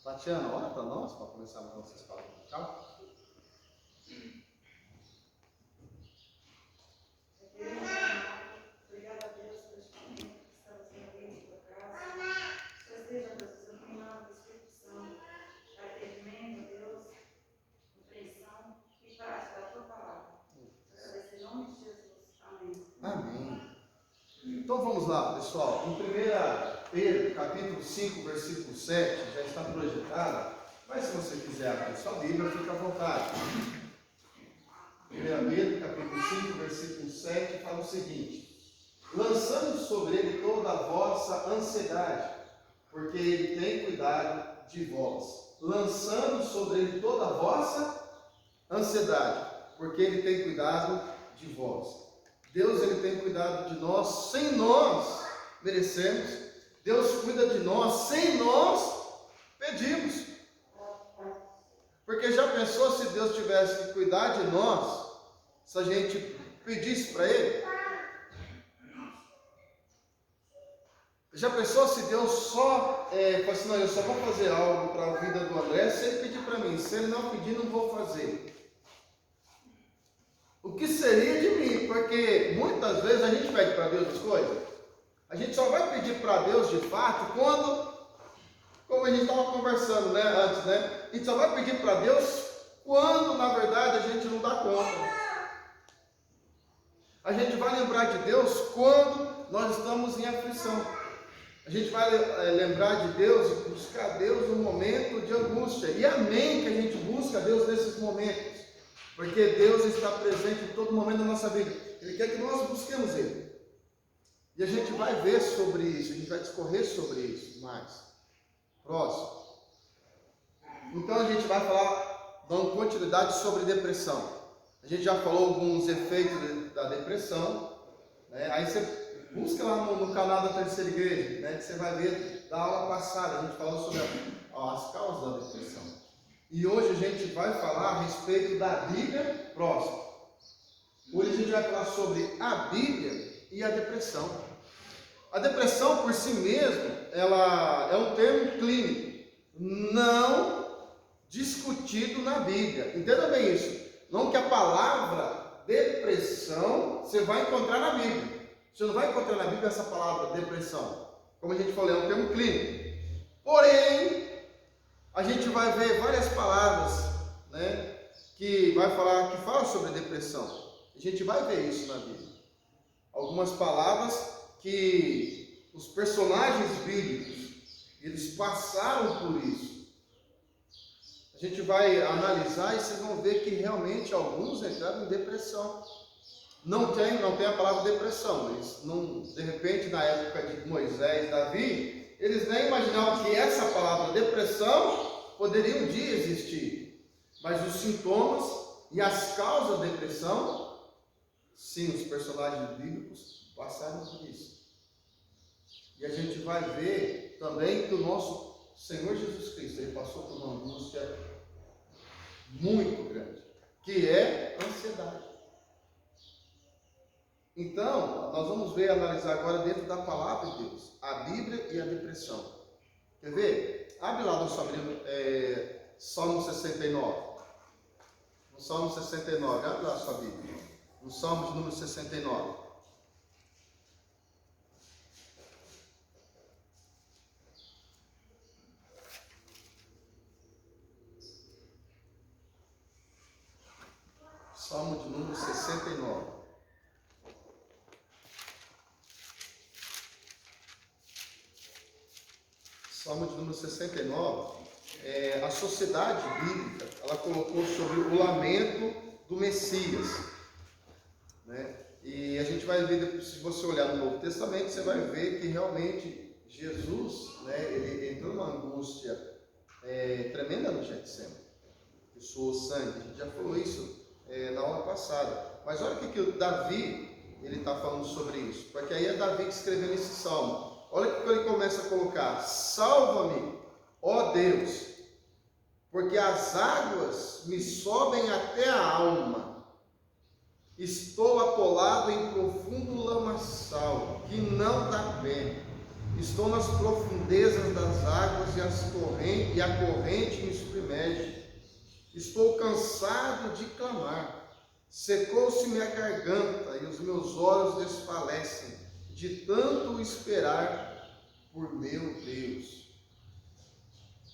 Tatiana, ora para nós, para começar as nossas palavras. Tchau. Obrigada a Deus por este momento que estamos reunidos por casa. Que esteja, Deus, examinando o Espírito Santo, para entendimento, Deus, compreensão e prática da tua palavra. Agradecer em nome de Jesus. Amém. Amém. Então vamos lá, pessoal. Em 1 Pedro, capítulo 5, versículo 7, já está projetado. Mas se você quiser abrir sua Bíblia, fica à vontade. 1 Pedro, capítulo 5, versículo 7, fala o seguinte: lançando sobre ele toda a vossa ansiedade, porque ele tem cuidado de vós. Lançando sobre ele toda a vossa ansiedade, porque ele tem cuidado de vós. Deus, ele tem cuidado de nós sem nós merecermos. Deus cuida de nós sem nós pedimos. Porque já pensou se Deus tivesse que cuidar de nós, se a gente pedisse para Ele? Já pensou se Deus só fala assim, não, eu só vou fazer algo para a vida do André se ele pedir para mim, se ele não pedir, não vou fazer. O que seria de mim? Porque muitas vezes a gente pede para Deus as coisas, a gente só vai pedir para Deus de fato quando, como a gente estava conversando antes, a gente só vai pedir para Deus quando na verdade a gente não dá conta. A gente vai lembrar de Deus quando nós estamos em aflição. A gente vai lembrar de Deus e buscar Deus no momento de angústia. E amém que a gente busca Deus nesses momentos. Porque Deus está presente em todo momento da nossa vida. Ele quer que nós busquemos Ele. E a gente vai ver sobre isso, a gente vai discorrer sobre isso mais. Próximo. Então a gente vai falar, dando continuidade sobre depressão. A gente já falou alguns efeitos da depressão. Aí você busca lá no canal da Terceira Igreja, que você vai ver da aula passada. A gente falou sobre as causas da depressão. E hoje a gente vai falar a respeito da Bíblia. Próximo. Hoje a gente vai falar sobre a Bíblia e a depressão. A depressão por si mesma, ela é um termo clínico, não discutido na Bíblia. Entenda bem isso. Não que a palavra depressão você vai encontrar na Bíblia. Você não vai encontrar na Bíblia essa palavra depressão. Como a gente falou, é um termo clínico. Porém, a gente vai ver várias palavras, que falam sobre depressão. A gente vai ver isso na Bíblia. Algumas palavras que os personagens bíblicos, eles passaram por isso. A gente vai analisar e vocês vão ver que realmente alguns entraram em depressão. Não tem a palavra depressão. Eles não, de repente, na época de Moisés e Davi, eles nem imaginavam que essa palavra depressão poderia um dia existir. Mas os sintomas e as causas da depressão, sim, os personagens bíblicos passaram por isso. E a gente vai ver também que o nosso Senhor Jesus Cristo, ele passou por uma angústia muito grande, que é a ansiedade. Então, nós vamos analisar agora dentro da palavra de Deus, a Bíblia e a depressão. Quer ver? Abre lá no sua Bíblia, Salmo 69. No Salmo 69, abre lá a sua Bíblia. No Salmo de número 69. Salmo de número 69. Salmo de número 69, a sociedade bíblica, ela colocou sobre o lamento do Messias. E a gente vai ver, se você olhar no Novo Testamento, você vai ver que realmente Jesus, ele entrou numa angústia tremenda no Getsemane. Que suou sangue, a gente já falou isso na aula passada. Mas olha o que o Davi, ele está falando sobre isso. Porque aí é Davi que escreveu esse salmo. Olha o que ele começa a colocar: salva-me, ó Deus, porque as águas me sobem até a alma. Estou atolado em profundo lamaçal, que não dá pé. Estou nas profundezas das águas e a corrente me submerge. Estou cansado de clamar. Secou-se-me a garganta e os meus olhos desfalecem, de tanto esperar por meu Deus.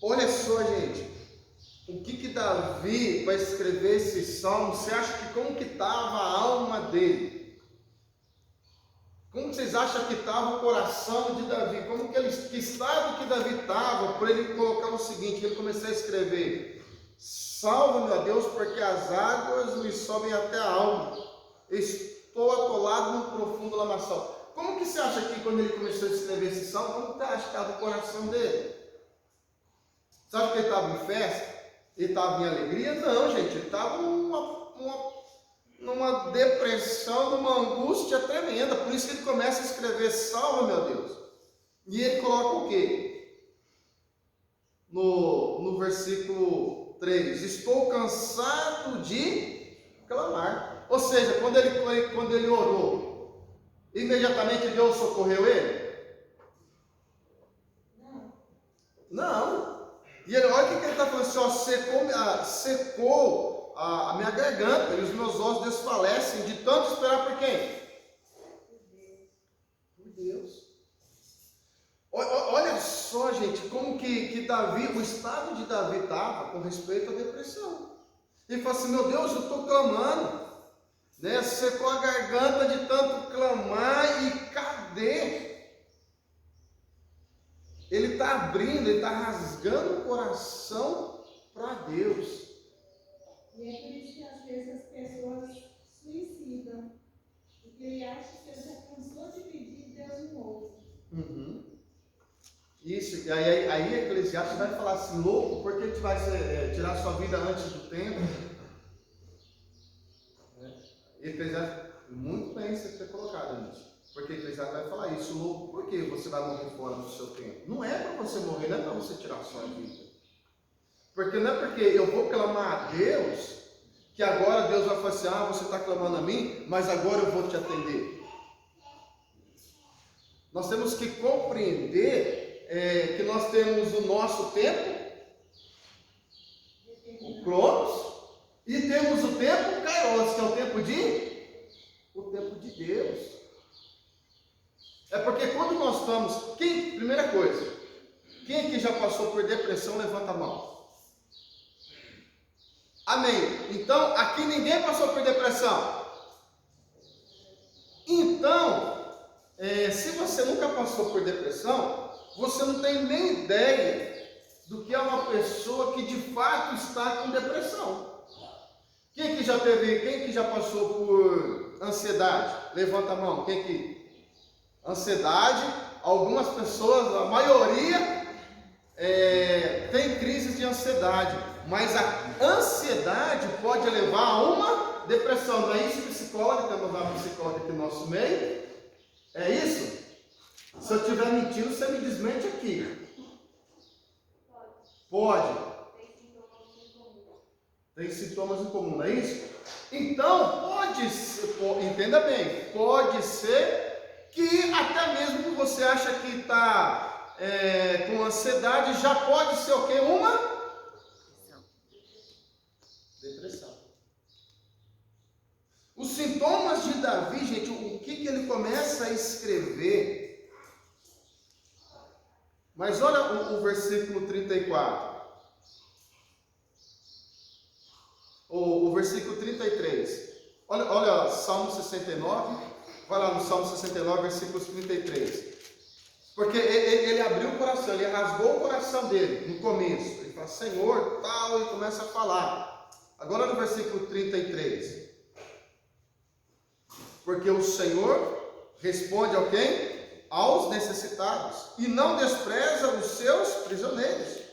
Olha só, gente, o que Davi vai escrever esse salmo? Você acha que como que estava a alma dele? Como vocês acham que estava o coração de Davi? Que estado que Davi estava para ele colocar o seguinte, ele começou a escrever: salva-me, ó Deus, porque as águas me sobem até a alma. Estou atolado num profundo lamaçal. Como que você acha que quando ele começou a escrever esse salmo, como você acha que estava o coração dele? Sabe que ele estava em festa? Ele estava em alegria? Não, gente, ele estava numa depressão, numa angústia tremenda. Por isso que ele começa a escrever: salva, meu Deus. E ele coloca o quê? No versículo 3: estou cansado de clamar. Ou seja, quando ele orou, imediatamente Deus socorreu ele? Não. E ele, olha o que ele está falando assim, ó, secou a minha garganta e os meus ossos desfalecem de tanto esperar por quem? Por Deus. Olha só, gente, como que Davi, o estado de Davi estava com respeito à depressão. Ele fala assim: meu Deus, eu estou clamando, né? Secou a garganta de tanto clamar e cadê? Ele está abrindo, ele está rasgando o coração para Deus. E é por isso que às vezes as pessoas suicidam, porque ele acha que ele já cansou de pedir, Deus não ouve. Uhum. Isso, e aí Eclesiastes vai falar assim: louco, por que tu vai tirar sua vida antes do tempo? Eclesiastes, muito bem você ter colocado nisso. Porque Eclesiastes vai falar isso: louco, por que você vai morrer fora do seu tempo? Não é para você morrer, não é para você tirar sua vida. Porque não é porque eu vou clamar a Deus, que agora Deus vai falar assim: ah, você está clamando a mim, mas agora eu vou te atender. Nós temos que compreender que nós temos o nosso tempo, o Cronos, e temos o tempo Kairos, que é o tempo de Deus. É porque quando nós estamos, primeira coisa, quem aqui já passou por depressão, levanta a mão. Amém. Então, aqui ninguém passou por depressão. Então, se você nunca passou por depressão, você não tem nem ideia do que é uma pessoa que de fato está com depressão. Quem que já passou por ansiedade? Levanta a mão. Quem que? Ansiedade, algumas pessoas, a maioria tem crises de ansiedade, mas a ansiedade pode levar a uma depressão. Não é isso, psicóloga? Temos uma psicóloga aqui no nosso meio. É isso? Se eu estiver mentindo, você me desmente aqui. Pode. Tem sintomas em comum, não é isso? Então, pode ser, entenda bem, pode ser que até mesmo que você acha que está com ansiedade, já pode ser o quê? Uma depressão. Os sintomas de Davi, gente, o que ele começa a escrever? Mas olha o versículo 34. O versículo 33. Olha Salmo 69. Vai lá no Salmo 69, versículos 33. Porque ele abriu o coração, ele rasgou o coração dele no começo. Ele fala: Senhor, tal, e começa a falar. Agora no versículo 33. Porque o Senhor responde a quem? Aos necessitados, e não despreza os seus prisioneiros.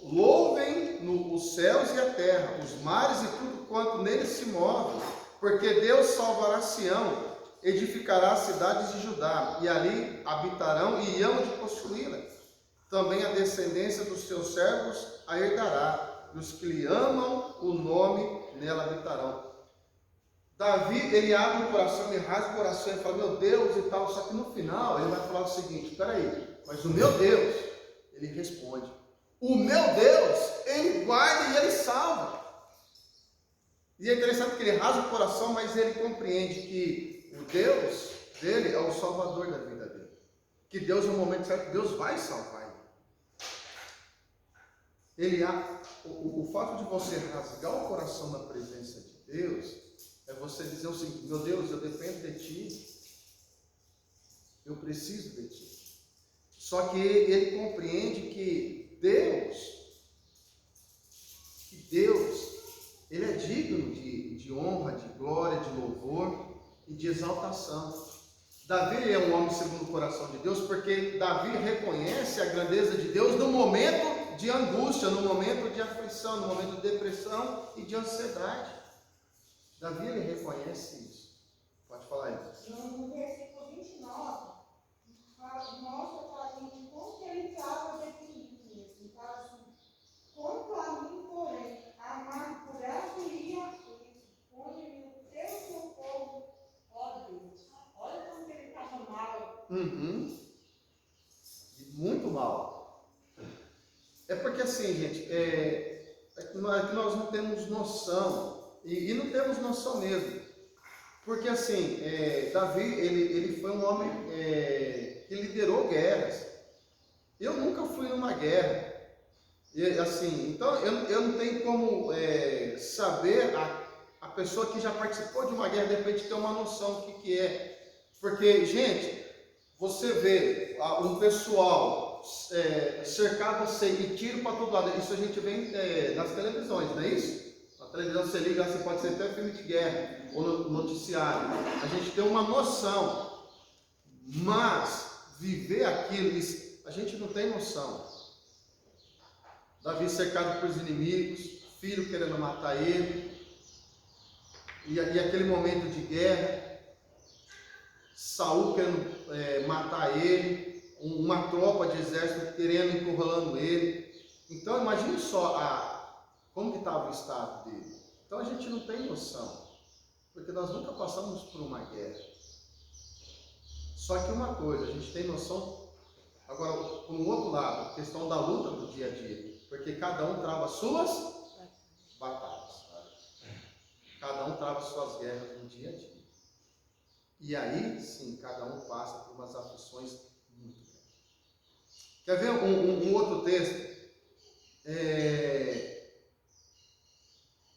Louvem os céus e a terra, os mares e tudo quanto neles se move, porque Deus salvará Sião, edificará as cidades de Judá, e ali habitarão e hão de possuí-la. Também a descendência dos seus servos a herdará, e os que lhe amam o nome nela habitarão. Davi, ele abre o coração, ele rasga o coração e fala, meu Deus e tal, só que no final ele vai falar o seguinte, espera aí, mas o meu Deus, ele responde, o meu Deus, ele guarda e ele salva. E é interessante que ele rasga o coração, mas ele compreende que o Deus dele é o salvador da vida dele, que Deus no momento certo, Deus vai salvar ele. O fato de você rasgar o coração na presença de Deus é você dizer o seguinte, meu Deus, eu dependo de Ti, eu preciso de Ti. Só que ele compreende que Deus, ele é digno de honra, de glória, de louvor e de exaltação. Davi é um homem segundo o coração de Deus, porque Davi reconhece a grandeza de Deus no momento de angústia, no momento de aflição, no momento de depressão e de ansiedade. Davi, ele reconhece isso. Pode falar aí. No versículo 29, mostra para a gente como que ele estava definido mesmo. Fala assim, quanto a mim, porém, amargurado e aflito, onde o teu socorro, ó Deus. Olha como que ele estava mal. Muito mal. É porque assim, gente, é que nós não temos noção, e não temos noção mesmo. Porque assim, Davi, ele foi um homem que liderou guerras. Eu nunca fui numa guerra. E, assim, então eu não tenho como saber a pessoa que já participou de uma guerra, de repente ter uma noção do que é. Porque, gente, você vê um pessoal cercado e tiro para todo lado. Isso a gente vê nas televisões, não é isso? Na televisão você liga, você pode ser até filme de guerra ou no noticiário. A gente tem uma noção, mas viver aquilo, a gente não tem noção. Davi cercado por inimigos, filho querendo matar ele, e aquele momento de guerra, Saul querendo matar ele, uma tropa de exército querendo, encurralando ele. Então imagine só como que estava o estado dele. Então a gente não tem noção, porque nós nunca passamos por uma guerra. Só que uma coisa, a gente tem noção, agora por um outro lado, a questão da luta do dia a dia, porque cada um trava suas batalhas, cada um trava suas guerras no dia a dia. E aí, sim, cada um passa por umas aflições muito grandes. Quer ver um outro texto?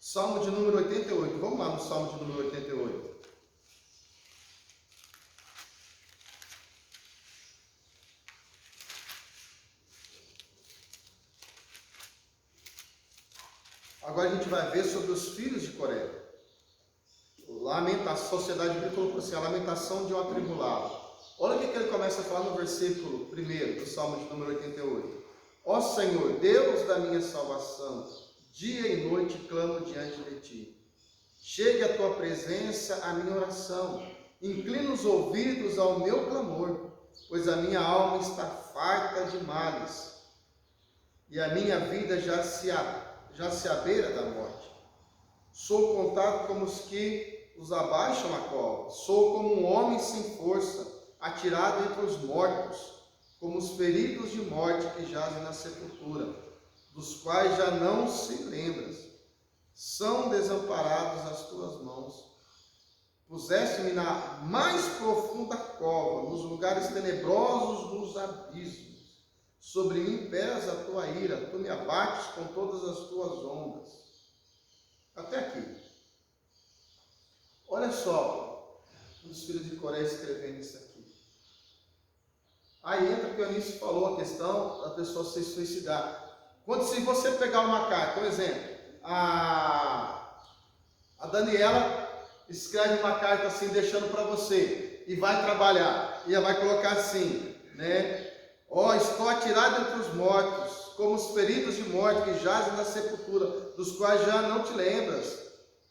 Salmo de número 88. Vamos lá no Salmo de número 88. Agora a gente vai ver sobre os filhos de Coré. Lamentação, Sociedade Bíblica colocou assim, a lamentação de um atribulado. Olha o que ele começa a falar no versículo 1 do Salmo de número 88. Ó Senhor, Deus da minha salvação, dia e noite clamo diante de Ti. Chegue à Tua presença a minha oração. Inclina os ouvidos ao meu clamor, pois a minha alma está farta de males, e a minha vida já se abeira da morte. Sou contado como os que os abaixam a cova. Sou como um homem sem força, atirado entre os mortos, como os feridos de morte que jazem na sepultura, dos quais já não se lembras. São desamparados as tuas mãos. Puseste-me na mais profunda cova, nos lugares tenebrosos dos abismos. Sobre mim pesas a tua ira, tu me abates com todas as tuas ondas. Até aqui. Olha só, um dos filhos de Coré escrevendo isso aqui. Aí entra o que o Eunice falou, a questão da pessoa se suicidar. Se você pegar uma carta, por exemplo, a Daniela escreve uma carta assim, deixando para você, e vai trabalhar, e ela vai colocar assim, né? Ó, estou atirado entre os mortos, como os feridos de morte que jazem na sepultura, dos quais já não te lembras.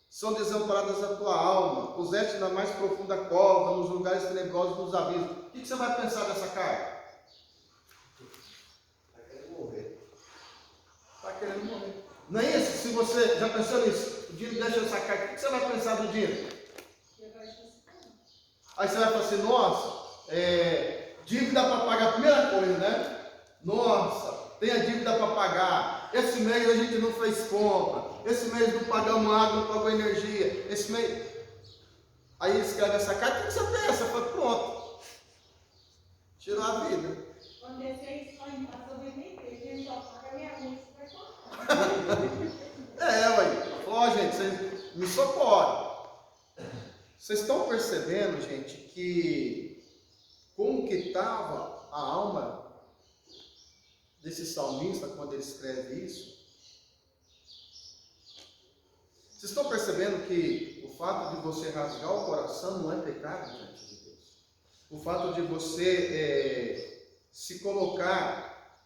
São desamparadas a tua alma, puseste na mais profunda cova, nos lugares tenebrosos dos abismos. O que você vai pensar dessa carta? Está querendo morrer. Está querendo morrer. Não é isso? Se você já pensou nisso, o Dino deixa essa carta, o que você vai pensar do Dino? Aí você vai falar assim, nossa, dívida para pagar, a primeira coisa, né? Nossa, tem a dívida para pagar. Esse mês a gente não fez compra. Esse mês não pagamos água, não pagou energia. Esse mês... Aí ele escreve essa carta, o que você pensa? Fala, pronto. Tirou a vida. Quando você expõe a sua vida inteira, ele só paga minha música, vai cortar. Ué. Ó, gente, vocês me socorrem. Vocês estão percebendo, gente, que como que estava a alma desse salmista quando ele escreve isso? Vocês estão percebendo que o fato de você rasgar o coração não é pecado diante de Deus? O fato de você se colocar,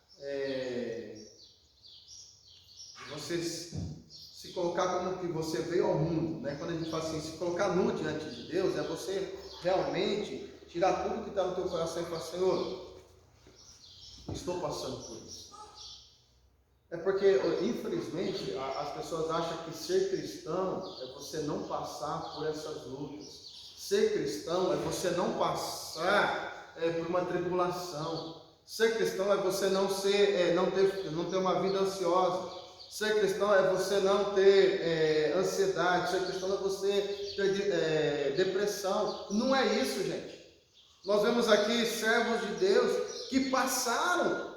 você se colocar como que você veio ao mundo, né? Quando a gente fala assim, se colocar nu diante de Deus, é você realmente tirar tudo que está no teu coração e falar, Senhor, estou passando por isso. É porque, infelizmente, as pessoas acham que ser cristão é você não passar por essas lutas. Ser cristão é você não passar por uma tribulação. Ser cristão é você não ter uma vida ansiosa. Ser cristão é você não ter ansiedade. Ser cristão é você ter depressão. Não é isso, gente. Nós vemos aqui servos de Deus que passaram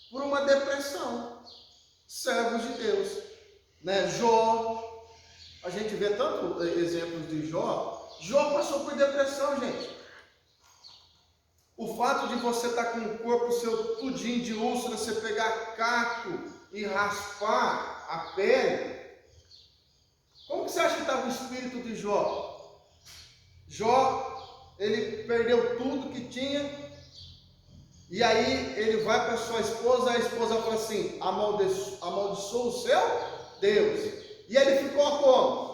por uma depressão. Servos de Deus, né? Jó, a gente vê tanto exemplos de Jó. Jó passou por depressão, gente. O fato de você estar com o corpo seu tudinho de úlcera, você pegar caco e raspar a pele. Como que você acha que estava o espírito de Jó? Jó, ele perdeu tudo que tinha. E aí ele vai para sua esposa, a esposa fala assim, amaldiçoa o seu Deus. E ele ficou como?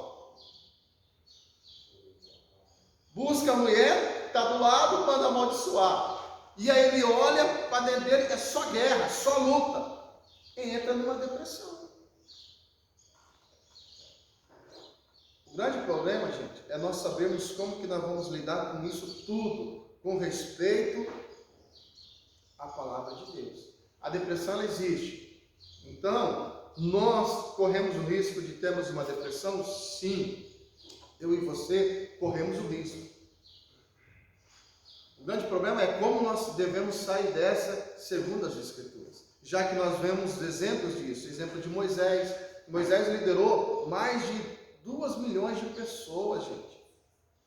Busca a mulher, está do lado, manda amaldiçoar. E aí ele olha para dentro dele, é só guerra, só luta. E entra numa depressão. O grande problema, gente, é nós sabermos como que nós vamos lidar com isso tudo, com respeito à palavra de Deus. A depressão, ela existe. Então, nós corremos o risco de termos uma depressão? Sim. Eu e você corremos o risco. O grande problema é como nós devemos sair dessa segundo as Escrituras. Já que nós vemos exemplos disso. Exemplo de Moisés. Moisés liderou mais de 2 milhões de pessoas, gente.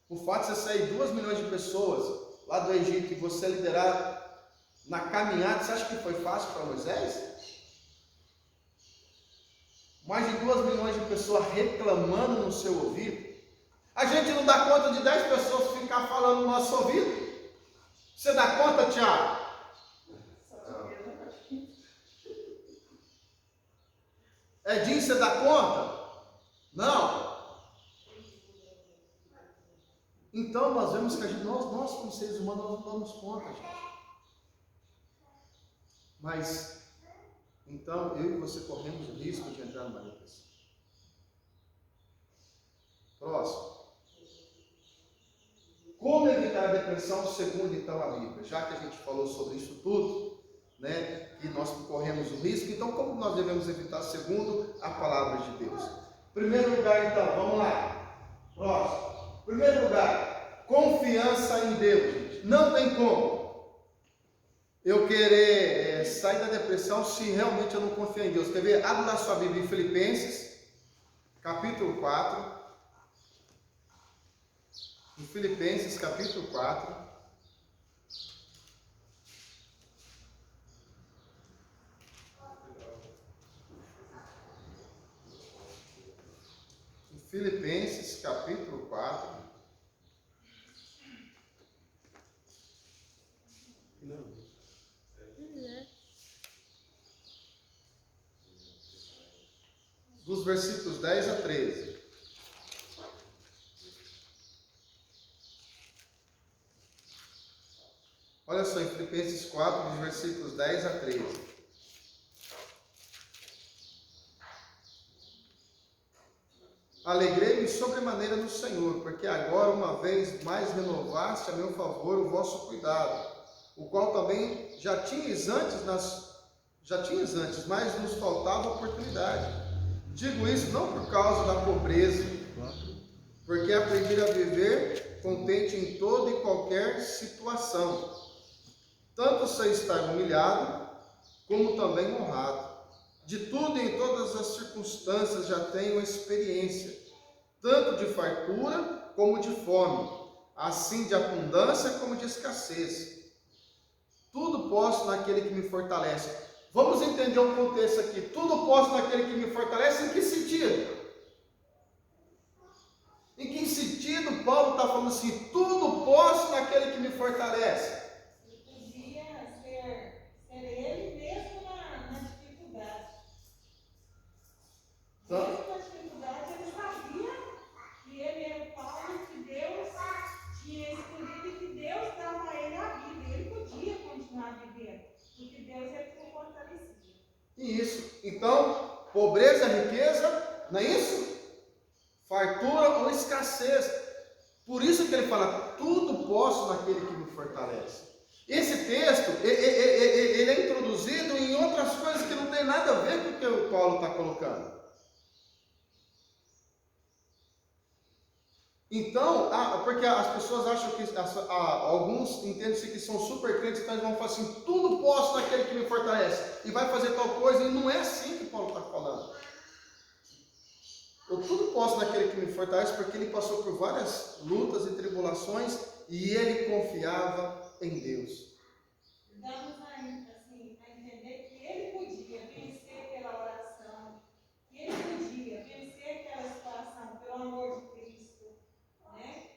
O fato de você sair 2 milhões de pessoas lá do Egito e você liderar na caminhada, você acha que foi fácil para Moisés? Mais de 2 milhões de pessoas reclamando no seu ouvido. A gente não dá conta de 10 pessoas ficar falando no nosso ouvido. Você dá conta, Tiago? Edinho, você dá conta? Não. Então nós vemos que nós como seres humanos, nós não damos conta, gente. Mas, então, eu e você corremos o risco de entrar numa depressão. Próximo. Como evitar a depressão segundo, então, a Bíblia? Já que a gente falou sobre isso tudo, né, e nós corremos o risco, então, como nós devemos evitar segundo a palavra de Deus? Primeiro lugar, então, vamos lá. Próximo. Primeiro lugar, confiança em Deus, gente. Não tem como eu querer sair da depressão se realmente eu não confio em Deus. Quer ver? Abre na sua Bíblia em Filipenses, capítulo 4. Em Filipenses, capítulo 4. Em Filipenses, capítulo 4. Dos versículos 10 a 13. Olha só, em Filipenses 4, dos versículos 10 a 13. alegrei-me sobremaneira no Senhor, porque agora uma vez mais renovaste a meu favor o vosso cuidado, o qual também já tinhas antes, mas nos faltava oportunidade. Digo isso não por causa da pobreza, porque aprendi a viver contente em toda e qualquer situação. Tanto sei estar humilhado, como também honrado. De tudo e em todas as circunstâncias já tenho experiência, tanto de fartura como de fome, assim de abundância como de escassez. Tudo posso naquele que me fortalece. Vamos entender um contexto aqui. Tudo posso naquele que me fortalece, em que sentido? Em que sentido Paulo está falando assim, tudo posso naquele que me fortalece? Ele podia ser ele mesmo na dificuldade. Então, Mesmo na dificuldade, ele sabia que ele era o Paulo, que Deus tinha escolhido e que Deus dava a ele a vida. Ele podia continuar vivendo, porque Deus ele o fortalecia. isso. Então, pobreza, riqueza, não é isso? Fartura ou escassez. Por isso que ele fala, tudo posso naquele que me fortalece. Esse texto, ele é introduzido em outras coisas que não tem nada a ver com o que o Paulo está colocando. Então, porque as pessoas acham que, alguns entendem-se que são super crentes, então eles vão falar assim, tudo posso naquele que me fortalece, e vai fazer tal coisa, e não é assim que Paulo está falando. Eu tudo posso naquele que me fortalece, porque ele passou por várias lutas e tribulações, e ele confiava em Deus. Damos a entender que ele podia vencer pela oração, que ele podia vencer aquela situação pelo amor de Cristo, né?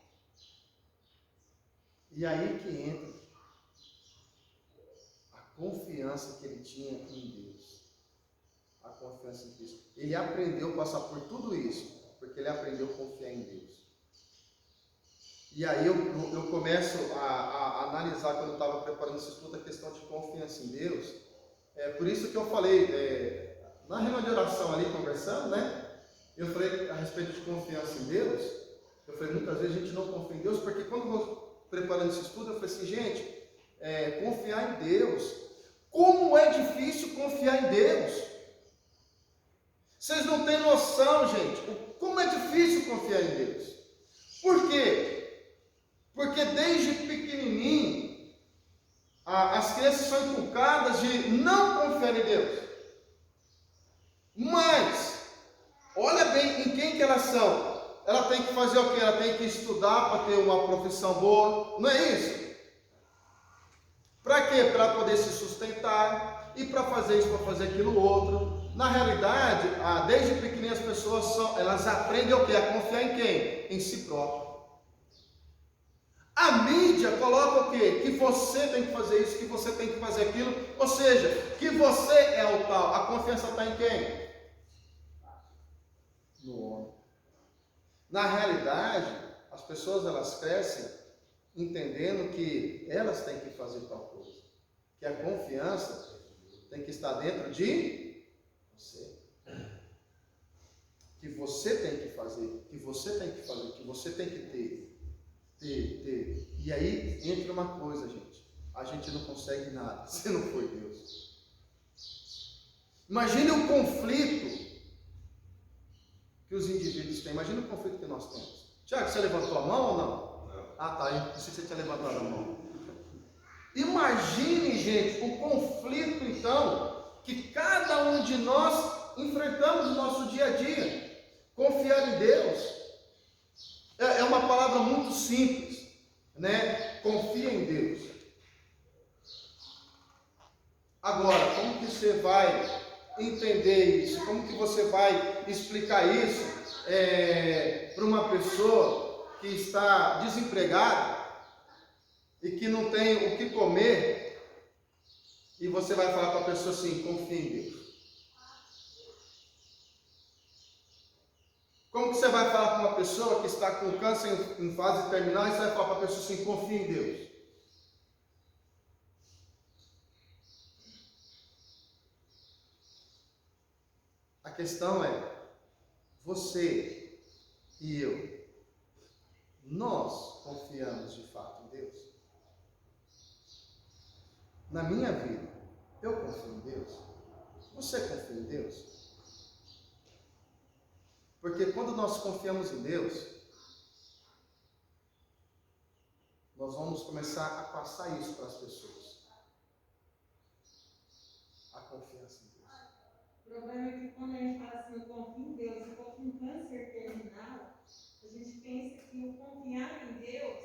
E aí que entra a confiança que ele tinha em Deus. A confiança em Cristo. Ele aprendeu a passar por tudo isso, porque ele aprendeu a confiar em Deus. E aí eu começo a analisar, quando eu estava preparando esse estudo, a questão de confiança em Deus. Por isso que eu falei, na reunião de oração ali, conversando, né? Eu falei a respeito de confiança em Deus. Eu falei, muitas vezes a gente não confia em Deus, porque quando eu vou preparando esse estudo, eu falei assim, gente, confiar em Deus. Como é difícil confiar em Deus. Vocês não têm noção, gente, como é difícil confiar em Deus. Por quê? Porque desde pequenininho, as crianças são inculcadas de não confiar em Deus. Mas, olha bem em quem que elas são. Ela tem que fazer o quê? Ela tem que estudar para ter uma profissão boa, não é isso? Para quê? Para poder se sustentar, e para fazer isso, para fazer aquilo outro. Na realidade, desde pequenininho as pessoas elas aprendem o quê? A confiar em quem? Em si próprio. A mídia coloca o quê? Que você tem que fazer isso, que você tem que fazer aquilo, ou seja, que você é o tal. A confiança está em quem? No homem. Na realidade, as pessoas elas crescem entendendo que elas têm que fazer tal coisa, que a confiança tem que estar dentro de você, que você tem que fazer, que você tem que fazer, que você tem que ter. E aí entra uma coisa, gente, a gente não consegue nada se não for Deus. Imagine o conflito que os indivíduos têm, imagine o conflito que nós temos. Tiago, você levantou a mão ou não? Não. Ah, tá, eu pensei que você tinha levantado a mão. Imagine, gente, o conflito, então, que cada um de nós enfrentamos no nosso dia a dia. Confiar em Deus é uma palavra muito simples, né? Confia em Deus. Agora, como que você vai entender isso? Como que você vai explicar isso para uma pessoa que está desempregada e que não tem o que comer, e você vai falar para a pessoa assim, confia em Deus? Como que você vai falar para uma pessoa que está com câncer em fase terminal, e você vai falar para a pessoa assim, confia em Deus? A questão é, você e eu, nós confiamos de fato em Deus? Na minha vida, eu confio em Deus? Você confia em Deus? Porque quando nós confiamos em Deus, nós vamos começar a passar isso para as pessoas. A confiança em Deus. O problema é que quando a gente fala assim, eu confio em Deus, eu confio em câncer terminal, a gente pensa que o confiar em Deus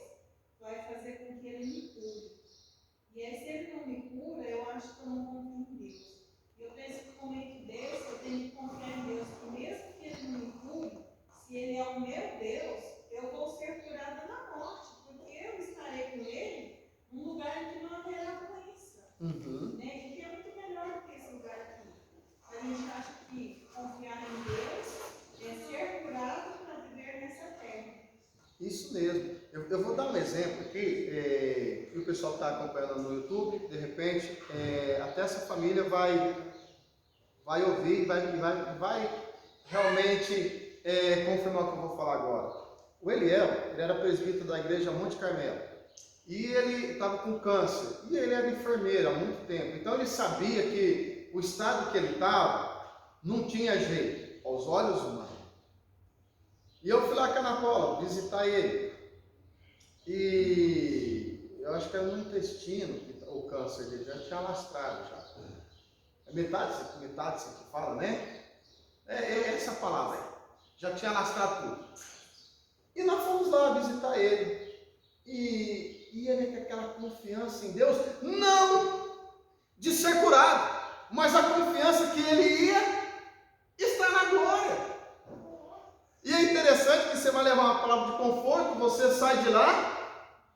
vai fazer com que Ele me cure. E aí, se Ele não me cura, eu acho que eu não confio em Deus. E eu penso que no momento desse, eu tenho que confiar em Deus, que mesmo que Ele não me cure, se Ele é o meu Deus, eu vou ser curada na morte, porque eu estarei com Ele num lugar em que não haverá doença. Né? E que é muito melhor do que esse lugar aqui. A gente acha que confiar em Deus é ser curado para viver nessa terra. Isso mesmo. Eu vou dar um exemplo aqui, que o pessoal está acompanhando no YouTube, de repente, até essa família vai ouvir, vai realmente confirmar o que eu vou falar agora. O Eliel, ele era presbítero da igreja Monte Carmelo, e ele estava com câncer, e ele era enfermeiro há muito tempo, então ele sabia que o estado que ele estava não tinha jeito, aos olhos humanos. E eu fui lá a Canapola visitar ele. E eu acho que era no intestino o câncer dele, já tinha alastrado já. É metástase que fala, né? É essa palavra aí. Já tinha alastrado tudo. E nós fomos lá visitar ele. E ele com aquela confiança em Deus, não de ser curado, mas a confiança que ele ia estar na glória. E é interessante que você vai levar uma palavra de conforto, você sai de lá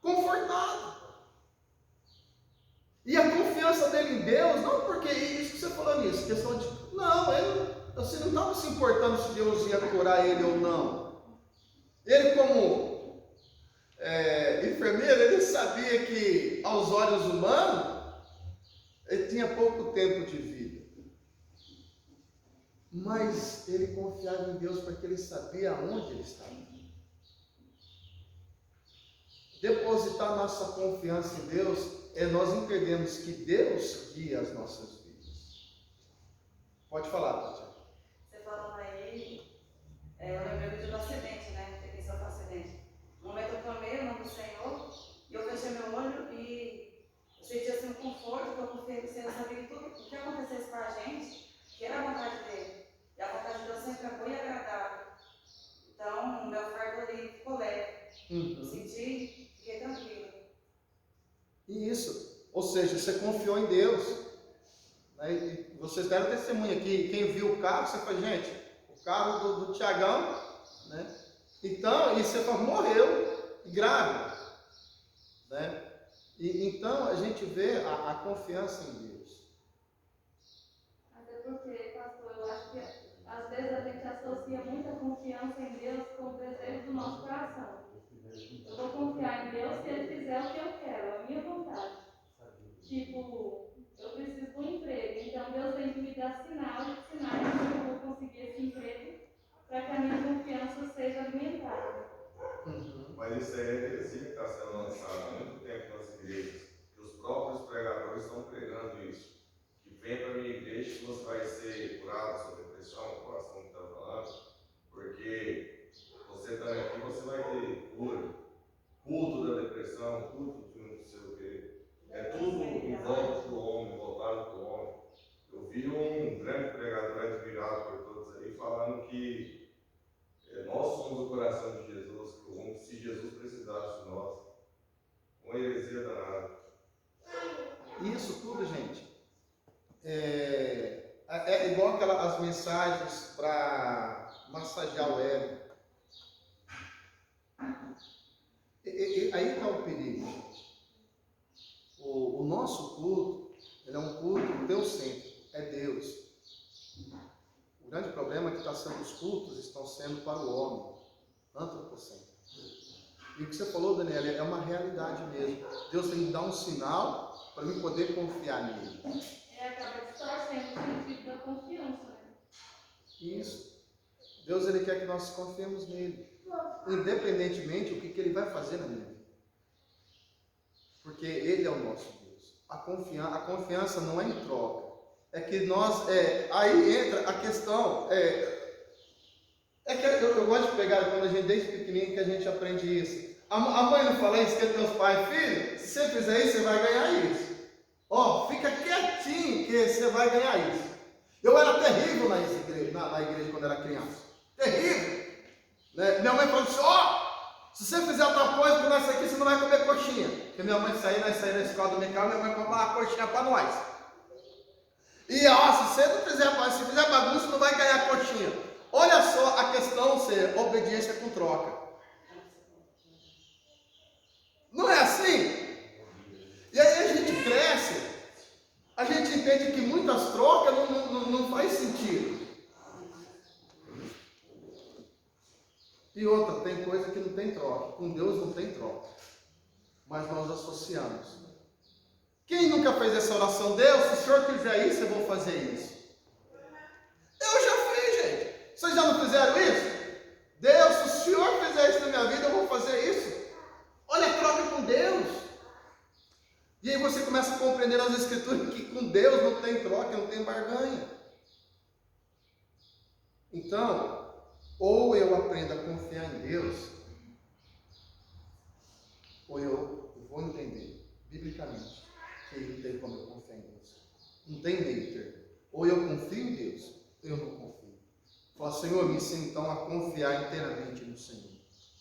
confortado. E a confiança dele em Deus, não porque isso que você falou nisso, questão de, não, você não estava se importando se Deus ia curar ele ou não. Ele como enfermeiro, ele sabia que aos olhos humanos, ele tinha pouco tempo de vida. Mas ele confiava em Deus porque ele sabia aonde ele estava. Depositar nossa confiança em Deus é nós entendermos que Deus guia as nossas vidas. Pode falar, Tatiana. Você falando aí, eu lembrei do acidente, né? Ter pensado no acidente. No momento eu clamei o nome do Senhor, e eu fechei meu olho e eu senti assim um conforto, que eu confiei no Senhor, sabia que tudo o que acontecesse com a gente, que era a vontade dele. E a vontade de Deus sempre é boa e agradável. Então, o meu fardo ali ficou leve. Senti, fiquei tranquila. Isso. Ou seja, você confiou em Deus. Né? E vocês deram testemunho aqui. Quem viu o carro, você falou, gente, o carro do Tiagão, né? Então, e você falou, morreu, grave. Né? Então, a gente vê a confiança em Deus. Até porque, pastor, eu acho que às vezes a gente associa muita confiança em Deus com o desejo do nosso coração. Eu vou confiar em Deus se Ele fizer o que eu quero, a minha vontade. Tipo, eu preciso de um emprego, então Deus tem que me dar sinais que eu vou conseguir esse emprego para que a minha confiança seja alimentada. Mas isso aí é heresia que está sendo lançado há muito tempo nas igrejas, que os próprios pregadores estão pregando isso. Que vem para a minha igreja que você vai ser curado sobre depressão, o coração que está falando, porque você está aqui, você vai ter cura. Culto da depressão, culto de não sei o quê. É tudo em volta do homem, voltado para o homem. Eu vi um grande pregador admirado por todos aí, falando que nós somos o coração de Jesus, como se Jesus precisasse de nós. Uma heresia danada. Isso tudo, gente, é igual as mensagens para massagear o ego. Aí está o perigo, gente. O nosso culto, ele é um culto teocêntrico, é Deus. O grande problema é que os cultos estão sendo para o homem, antropocêntrico. E o que você falou, Daniela, é uma realidade mesmo. Deus tem que dar um sinal para mim poder confiar nele. Acaba distorcendo o sentido da confiança, né? Isso. Deus, ele quer que nós confiemos nele. independentemente do que ele vai fazer na minha vida. Porque Ele é o nosso Deus. A confiança não é em troca. É que nós, aí entra a questão, que eu gosto de pegar quando a gente, desde pequenininho, que a gente aprende isso. A mãe não fala isso, que é teus pais, filho, se você fizer isso, você vai ganhar isso. Ó, fica quietinho que você vai ganhar isso. Eu era terrível na igreja quando era criança. Terrível. Né? Minha mãe falou assim, se você fizer outra coisa com nós aqui, você não vai comer coxinha. Porque minha mãe saía da escola dominical, minha mãe comprava uma coxinha para nós. E se você não fizer, se fizer bagunça, não vai ganhar coxinha. Olha só a questão ser obediência com troca. Não é assim? E aí a gente cresce, a gente entende que muitas trocas não faz sentido. E outra, tem coisa que não tem troca. Com Deus não tem troca. Mas nós associamos. Quem nunca fez essa oração? Deus, se o Senhor quiser isso, eu vou fazer isso. Eu já fiz, gente. Vocês já não fizeram isso? Deus, se o Senhor fizer isso na minha vida, eu vou fazer isso. Olha a troca com Deus. E aí você começa a compreender nas Escrituras que com Deus não tem troca, não tem barganha. Então, ou eu aprendo a confiar em Deus, ou eu vou entender, biblicamente, que não tem como eu confiar em Deus. Não tem meio termo. Ou eu confio em Deus, ou eu não confio. Fala, Senhor, me ensina então a confiar inteiramente no Senhor.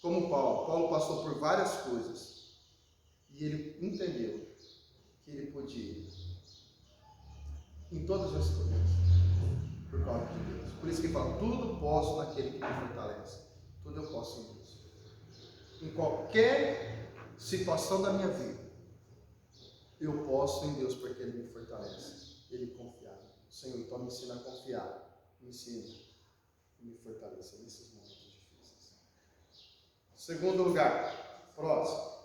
Como Paulo passou por várias coisas, e ele entendeu que ele podia, em todas as coisas, por causa de Deus. Por isso que fala, tudo posso naquele que me fortalece. Tudo eu posso em Deus. Em qualquer situação da minha vida, eu posso em Deus porque Ele me fortalece. Ele confiar. Senhor, então me ensina a confiar. Me ensina a me fortalecer nesses momentos difíceis. Segundo lugar, próximo.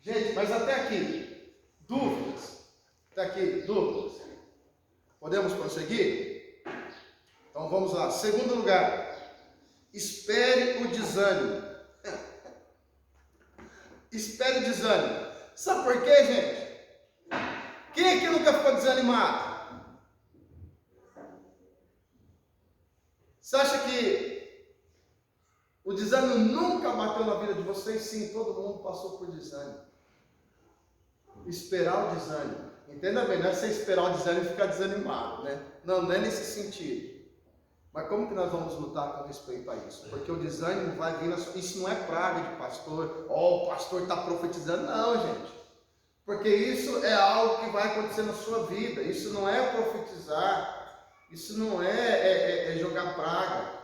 Gente, mas até aqui, dúvidas? Até aqui, dúvidas? Podemos prosseguir? Então vamos lá. Segundo lugar, espere o desânimo. Espere o desânimo. Sabe por quê, gente? Quem aqui nunca ficou desanimado? Você acha que o desânimo nunca bateu na vida de vocês? Sim, todo mundo passou por desânimo. Esperar o desânimo. Entenda bem, não é você esperar o desânimo e ficar desanimado, né? Não é nesse sentido. Mas como que nós vamos lutar com respeito a isso? Porque o desânimo vai vir, isso não é praga de pastor, o pastor está profetizando, não, gente. Porque isso é algo que vai acontecer na sua vida, isso não é profetizar, isso não é jogar praga.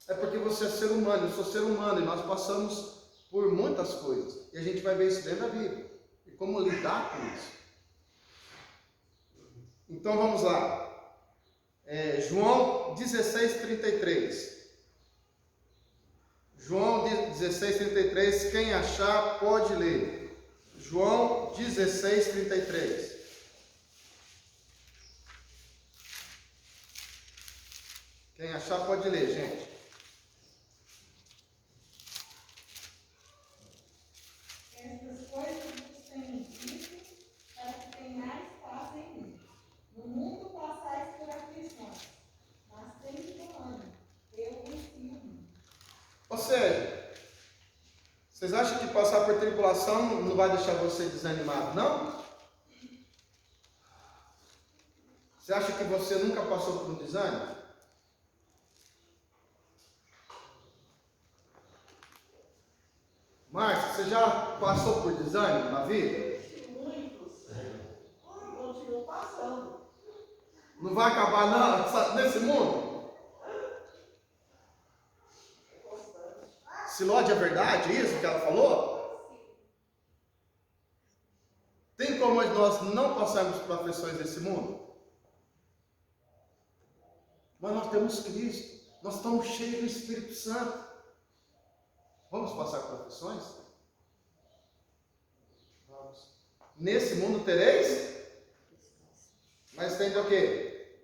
É porque você é ser humano, eu sou ser humano, e nós passamos por muitas coisas, e a gente vai ver isso dentro da Bíblia, e como lidar com isso. Então vamos lá. João 16:33. João 16:33. Quem achar pode ler. João 16:33. Quem achar pode ler, gente. Estas coisas vos tenho dito para que tenhais paz em mim. No mundo passais por aflições, mas tende bom ânimo, eu venci o mundo. Ou seja, vocês acham que passar por tribulação não vai deixar você desanimado, não? Você acha que você nunca passou por um desânimo? Márcio, você já passou por desânimo na vida? Muitos continuam passando. Não vai acabar não, nesse mundo? Silode é verdade isso que ela falou? Tem como nós não passarmos por aflições nesse mundo? Mas nós temos Cristo, nós estamos cheios do Espírito Santo. Vamos passar por aflições? Vamos. Nesse mundo tereis? Mas tem o quê?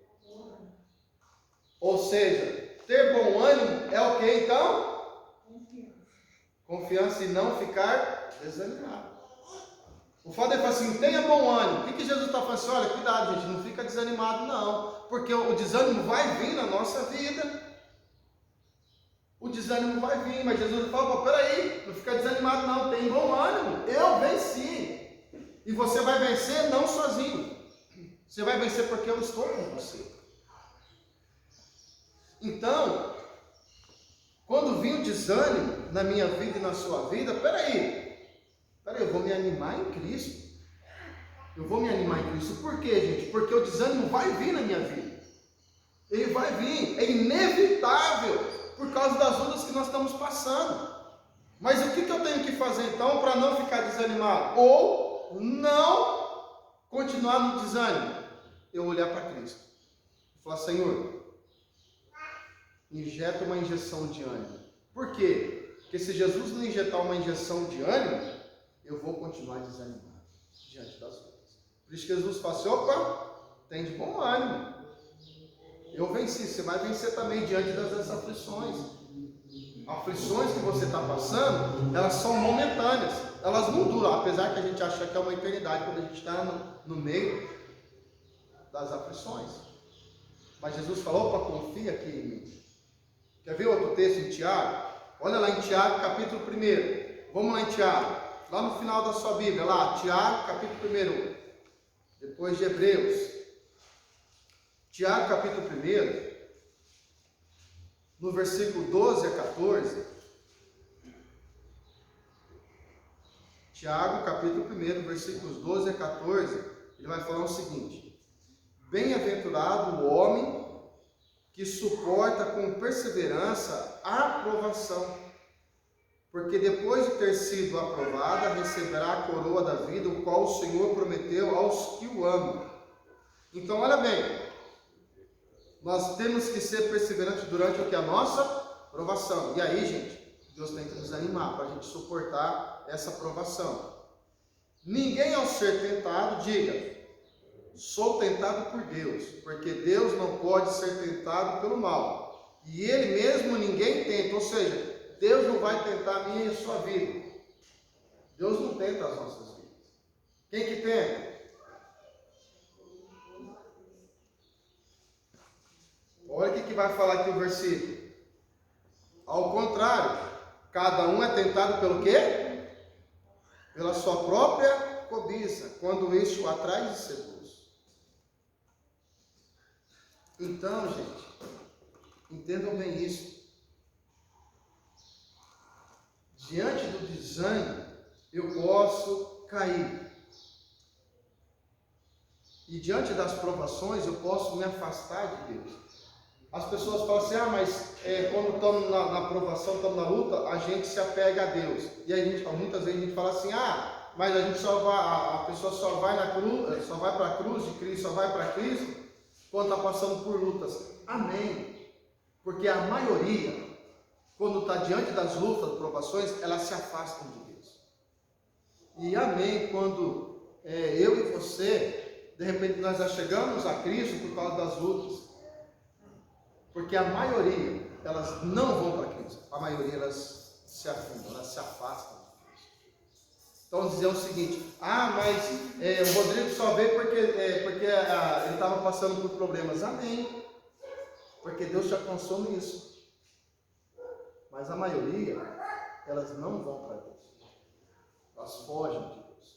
Ou seja, ter bom ânimo é o que então? Confiança e não ficar desanimado. O fato é falar assim, tenha bom ânimo. O que Jesus está falando assim? Olha, cuidado, gente, não fica desanimado não. Porque o desânimo vai vir na nossa vida. O desânimo vai vir, mas Jesus fala, peraí, não fica desanimado não, tem bom ânimo. Eu venci. E você vai vencer não sozinho. Você vai vencer porque eu estou com você. Então, quando vir o desânimo na minha vida e na sua vida, peraí, eu vou me animar em Cristo. Eu vou me animar em Cristo. Por quê, gente? Porque o desânimo vai vir na minha vida. Ele vai vir, é inevitável, por causa das lutas que nós estamos passando. Mas o que eu tenho que fazer então para não ficar desanimado? Ou não continuar no desânimo? Eu olhar para Cristo. Falar, Senhor, injeta uma injeção de ânimo. Por quê? Porque se Jesus não injetar uma injeção de ânimo, eu vou continuar desanimado diante das lutas. Por isso que Jesus fala assim, opa, tem de bom ânimo. Eu venci, você vai vencer também diante das aflições. Aflições que você está passando, elas são momentâneas. Elas não duram, apesar que a gente acha que é uma eternidade quando a gente está no meio das aflições. Mas Jesus falou, opa, confia aqui em mim. Quer ver outro texto em Tiago? Olha lá em Tiago, capítulo 1. Vamos lá em Tiago. Lá no final da sua Bíblia, lá, Tiago, capítulo 1. Depois de Hebreus. Tiago, capítulo 1. No versículo 12 a 14. Tiago, capítulo 1, versículos 12 a 14. Ele vai falar o seguinte. Bem-aventurado o homem que suporta com perseverança a aprovação, porque depois de ter sido aprovada, receberá a coroa da vida, o qual o Senhor prometeu aos que o amam. Então, olha bem, nós temos que ser perseverantes durante o que? A nossa provação. E aí, gente, Deus tem que nos animar para a gente suportar essa provação. Ninguém ao ser tentado, diga, sou tentado por Deus, porque Deus não pode ser tentado pelo mal. E Ele mesmo ninguém tenta, ou seja, Deus não vai tentar a minha e a sua vida. Deus não tenta as nossas vidas. Quem que tenta? Olha o que vai falar aqui o versículo. Ao contrário, cada um é tentado pelo quê? Pela sua própria cobiça, quando este o atrai e seduz. Então, gente, entendam bem isso. Diante do desânimo, eu posso cair. E diante das provações, eu posso me afastar de Deus. As pessoas falam assim, mas quando estamos na provação, estamos na luta, a gente se apega a Deus. E aí muitas vezes a gente fala assim, mas a gente a pessoa só vai na cruz, só vai para a cruz de Cristo, só vai para Cristo quando está passando por lutas. Amém. Porque a maioria, quando está diante das lutas, provações, elas se afastam de Deus. E amém, quando eu e você, de repente nós já chegamos a Cristo por causa das lutas. Porque a maioria, elas não vão para Cristo. A maioria, elas se afundam, elas se afastam de Cristo. Então, dizer o seguinte, mas o Rodrigo só veio porque ele estava passando por problemas. Amém. Porque Deus te alcançou nisso. Mas a maioria, elas não vão para Deus. Elas fogem de Deus.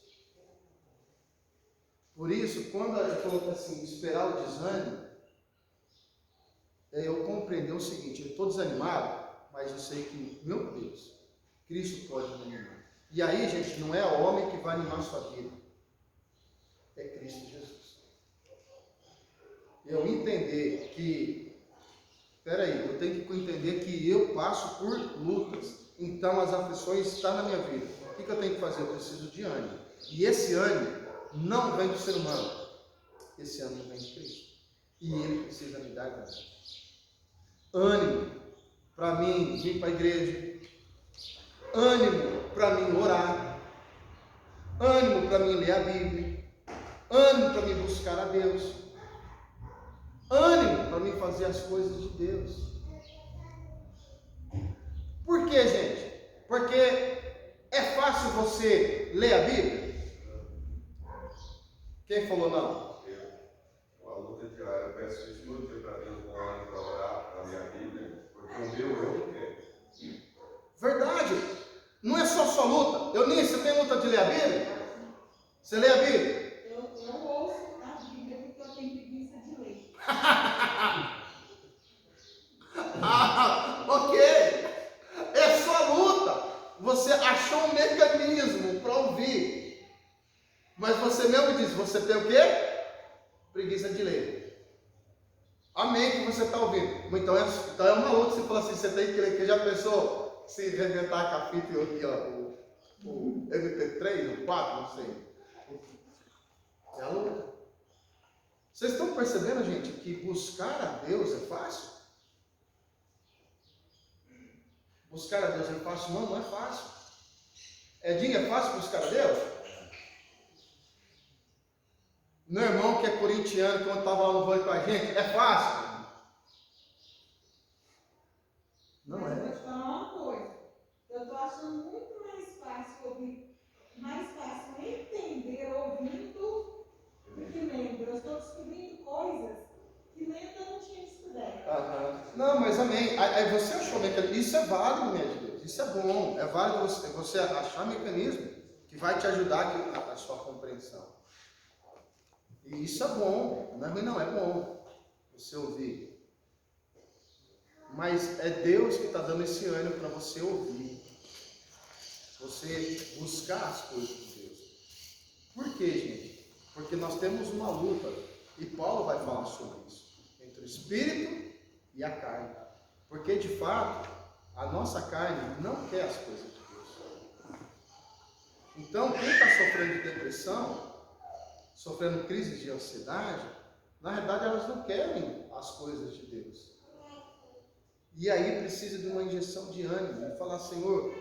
Por isso, quando eu coloco assim, esperar o desânimo, eu compreender o seguinte, eu estou desanimado, mas eu sei que, meu Deus, Cristo pode me animar. E aí, gente, não é o homem que vai animar a sua vida, é Cristo Jesus. Eu entender que, eu tenho que entender que eu passo por lutas, então as aflições estão na minha vida. O que eu tenho que fazer? Eu preciso de ânimo. E esse ânimo não vem do ser humano, esse ânimo vem de Cristo. E Ele precisa me dar ânimo. Ânimo para mim vir para a igreja, ânimo para mim orar, ânimo para mim ler a Bíblia, ânimo para mim buscar a Deus, ânimo para mim fazer as coisas de Deus. Por quê, gente? Porque é fácil você ler a Bíblia? Quem falou não? A luta diária, eu peço isso todo dia para Deus, com ânimo para orar, para ler a Bíblia, porque o meu eu não quero. Verdade. Não é só sua luta. Eunice, você tem luta de ler a Bíblia? Você lê a Bíblia? Eu ouço a Bíblia porque eu tenho preguiça de ler. Ok. É sua luta. Você achou um mecanismo para ouvir. Mas você mesmo diz, você tem o quê? Preguiça de ler. Amém que você está ouvindo. Então é uma luta. Você fala assim, você tem que ler, que já pensou se reventar a capítulo aqui, ó, o MP3, o 4, não sei. É a luta. Vocês estão percebendo, gente, que buscar a Deus é fácil? Buscar a Deus é fácil? Não, não é fácil. Edinho, é fácil buscar a Deus? Meu irmão que é corintiano, quando estava lá no banho com a gente, é fácil? Não Mas eu vou é. te falar uma coisa. Eu estou achando muito mais fácil ouvir, mais fácil entender ouvindo do que lendo. Eu estou descobrindo coisas que lendo eu não tinha descoberto. Não, mas amém. Aí você achou mecanismo. Isso é válido, minha Deus. Isso é bom. É válido você achar mecanismo que vai te ajudar a sua compreensão. E isso é bom. Não é ruim, não. É bom você ouvir. Mas é Deus que está dando esse ânimo para você ouvir. Você buscar as coisas de Deus. Por quê, gente? Porque nós temos uma luta. E Paulo vai falar sobre isso. Entre o Espírito e a carne. Porque, de fato, a nossa carne não quer as coisas de Deus. Então, quem está sofrendo de depressão, sofrendo crise de ansiedade, na verdade elas não querem as coisas de Deus. E aí precisa de uma injeção de ânimo, e falar, Senhor,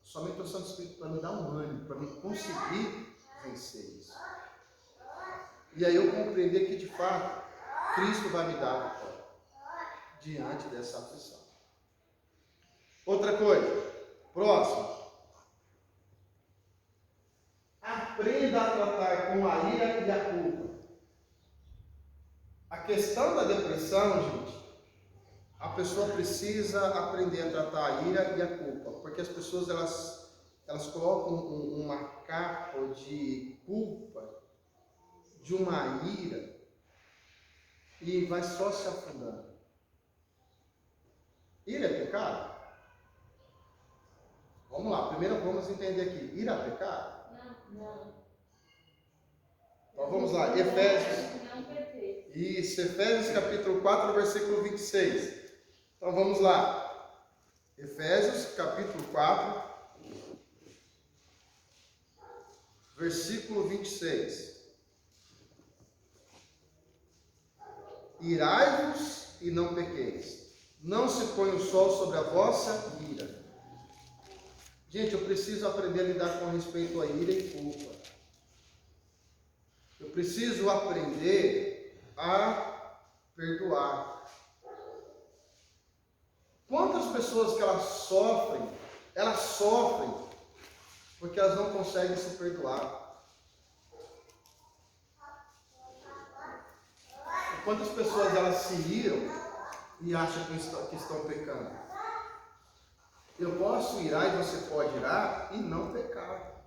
somente o Santo Espírito para me dar um ânimo, para me conseguir vencer isso. E aí eu compreender que, de fato, Cristo vai me dar a vitória diante dessa aflição. Outra coisa, próximo. Aprenda a tratar com a ira e a culpa. A questão da depressão, gente, a pessoa precisa aprender a tratar a ira e a culpa, porque as pessoas elas colocam uma capa de culpa, de uma ira, e vai só se afundando. Ira é pecado? Vamos lá, primeiro vamos entender aqui. Ira é pecado? Não. Então vamos lá, Efésios. Não perfeito. Isso, Efésios capítulo 4, versículo 26. Então vamos lá. Efésios capítulo 4, versículo 26. Irai-vos e não pequeis. Não se põe o sol sobre a vossa ira. Gente, eu preciso aprender a lidar com respeito a ira e culpa. Eu preciso aprender a perdoar. Quantas pessoas que elas sofrem porque elas não conseguem se perdoar. Quantas pessoas elas se iram e acham que estão pecando. Eu posso irar e você pode irar e não pecar.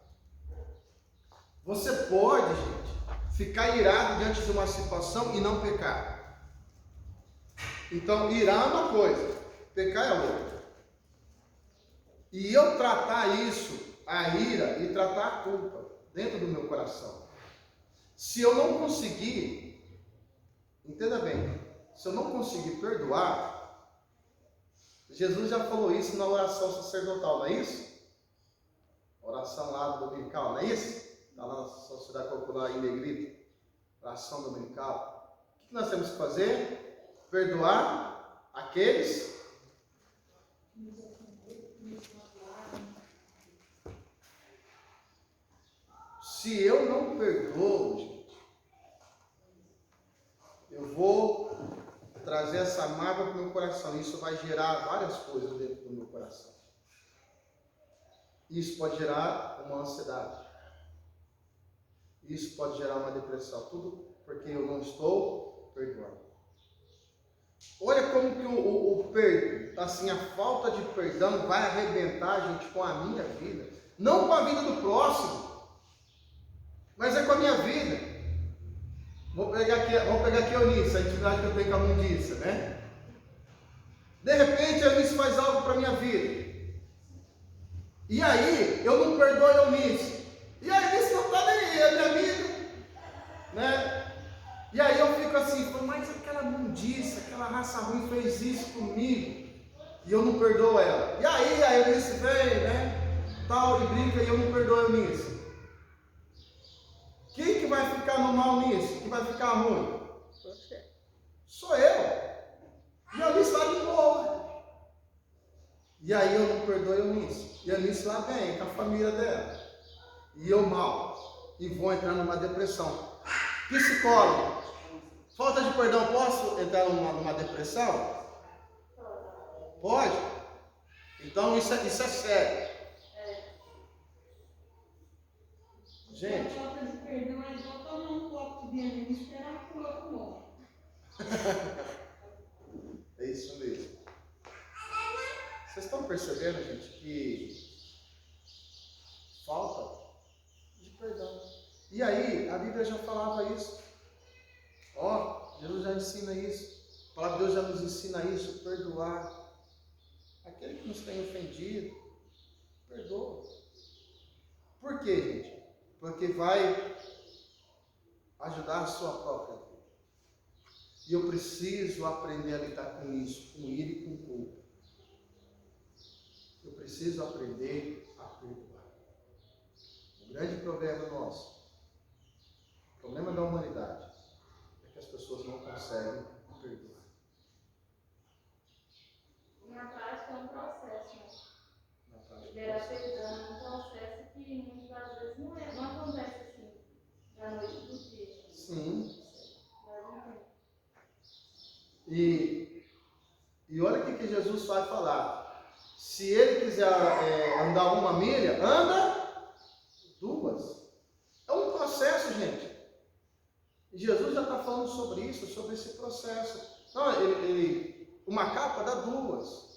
Você pode, gente, ficar irado diante de uma situação e não pecar. Então, irar é uma coisa, pecar é outra. E eu tratar isso, a ira, e tratar a culpa dentro do meu coração. Se eu não conseguir, entenda bem, se eu não conseguir perdoar, Jesus já falou isso na oração sacerdotal, não é isso? Oração lá do dominical, não é isso? Está lá na Sociedade Popular em Negrito, oração dominical. O que nós temos que fazer? Perdoar aqueles se eu não perdoo, gente, eu vou trazer essa mágoa para o meu coração. Isso vai gerar várias coisas dentro do meu coração. Isso pode gerar uma ansiedade. Isso pode gerar uma depressão. Tudo porque eu não estou perdoando. Olha como que assim, a falta de perdão vai arrebentar, gente, com a minha vida. Não com a vida do próximo, mas é com a minha vida. Vamos pegar aqui a Eunice, a intimidade que eu tenho com a Mundiça, né? De repente a Eunice faz algo para a minha vida. E aí, eu não perdoo a Eunice. E a Eunice não está nem aí, é minha amiga. Né? E aí eu fico assim, mas aquela mundiça, aquela raça ruim fez isso comigo. E eu não perdoo ela. E aí a Eunice vem, né? Tal, e brinca e eu não perdoo a Eunice. Quem que vai ficar no mal nisso? Quem vai ficar ruim? Você. Sou eu. E a Eunice está de boa. E aí eu não perdoo a Eunice. E a Eunice lá vem com a família dela. E eu mal. E vou entrar numa depressão. Psicólogo. Falta de perdão, posso entrar numa depressão? Pode? Então isso é sério. Gente. A falta de perdão é igual tomar um copo de veneno e esperar que o outro morra. É isso mesmo. Vocês estão percebendo, gente, que falta de perdão. E aí, a Bíblia já falava isso. Ó, Jesus já ensina isso. A palavra de Deus já nos ensina isso, perdoar. Aquele que nos tem ofendido, perdoa. Por quê, gente? Porque vai ajudar a sua própria vida. E eu preciso aprender a lidar com isso, com ira e com culpa. Eu preciso aprender a perdoar. O grande problema nosso, o problema da humanidade, é que as pessoas não conseguem perdoar. Na prática é um processo, né? Na prática, Liberar perdão é um processo que muitas das vezes não acontece assim, da noite pro dia. sim. Mas não tem. E olha o que Jesus vai falar. Se ele quiser andar 1 milha, anda 2. É um processo, gente. E Jesus já está falando sobre isso, sobre esse processo. Não, uma capa dá 2.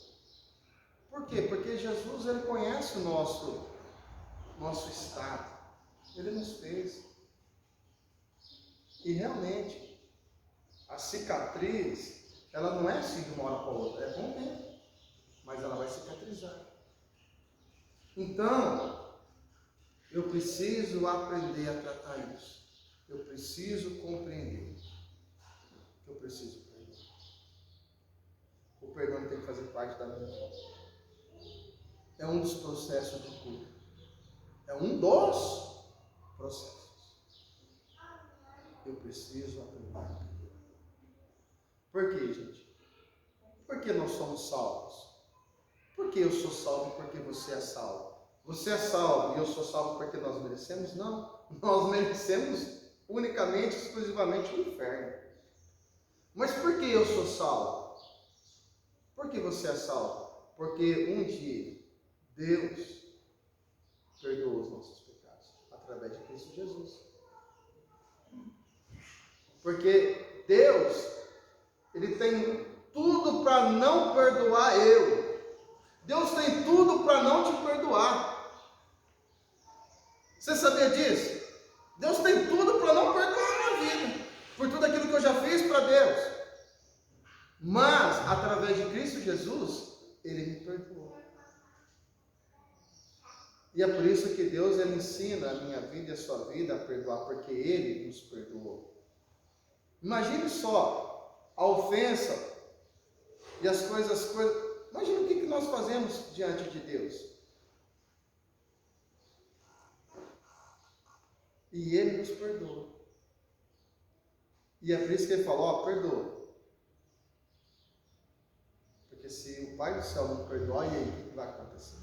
Por quê? Porque Jesus, ele conhece o nosso estado. Ele nos fez. E realmente, a cicatriz, ela não é assim de uma hora para outra. É com o tempo. Mas ela vai cicatrizar. Então, eu preciso aprender a tratar isso. Eu preciso compreender. Eu preciso perdoar. O perdão tem que fazer parte da minha vida. É um dos processos de cura. É um dos processos. Eu preciso aprender a perdoar. Por quê, gente? Por que nós somos salvos? Por que eu sou salvo e por que você é salvo? Você é salvo e eu sou salvo porque nós merecemos? Não. Nós merecemos unicamente, exclusivamente o inferno. Mas por que eu sou salvo? Por que você é salvo? Porque um dia Deus perdoou os nossos pecados através de Cristo Jesus. Porque Deus, Ele tem tudo para não perdoar eu. Deus tem tudo para não te perdoar. Você sabia disso? Deus tem tudo para não perdoar a minha vida, por tudo aquilo que eu já fiz para Deus. Mas, através de Cristo Jesus, Ele me perdoou. E é por isso que Deus, Ele ensina a minha vida e a sua vida a perdoar, porque Ele nos perdoou. Imagine só a ofensa e as coisas. Imagina o que nós fazemos diante de Deus. E Ele nos perdoa. E é por isso que Ele falou, perdoa. Porque se o Pai do céu não perdoar, e aí o que vai acontecer?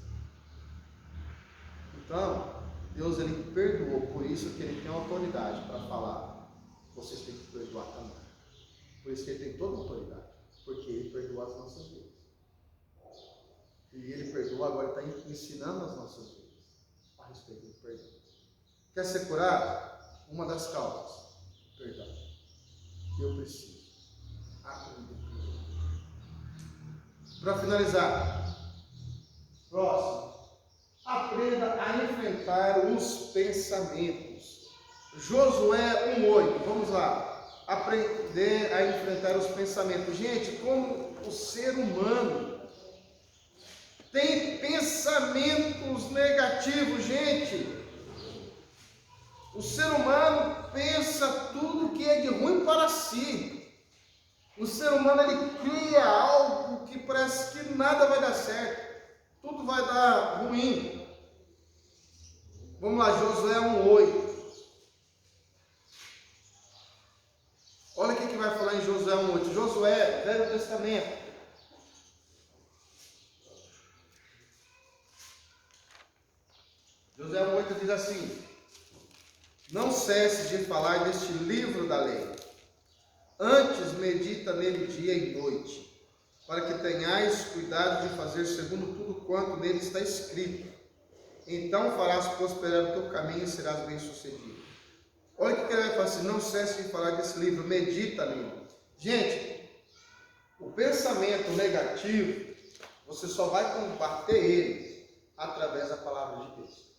Então, Deus, Ele perdoou, por isso que Ele tem autoridade para falar, vocês têm que perdoar também. Por isso que Ele tem toda a autoridade, porque Ele perdoou as nossas vidas. E Ele perdoa, agora está ensinando as nossas vidas. respeito do perdão. Quer ser curado? Uma das causas, perdão. Eu preciso aprender. Para finalizar, próximo, aprenda a enfrentar os pensamentos. Josué 1:8, vamos lá. Aprender a enfrentar os pensamentos. Gente, como o ser humano tem pensamentos negativos, gente. O ser humano pensa tudo que é de ruim para si. O ser humano, ele cria algo que parece que nada vai dar certo. Tudo vai dar ruim. Vamos lá, Josué 1:8. Olha o que vai falar em Josué 1:8. Josué, Velho Testamento. Josué 1:8 diz assim: não cesse de falar deste livro da lei. Antes medita nele dia e noite, para que tenhais cuidado de fazer segundo tudo quanto nele está escrito. Então farás prosperar o teu caminho e serás bem-sucedido. Olha o que ele vai falar assim: não cesse de falar desse livro, medita nele. Gente, o pensamento negativo, você só vai combater ele através da palavra de Deus.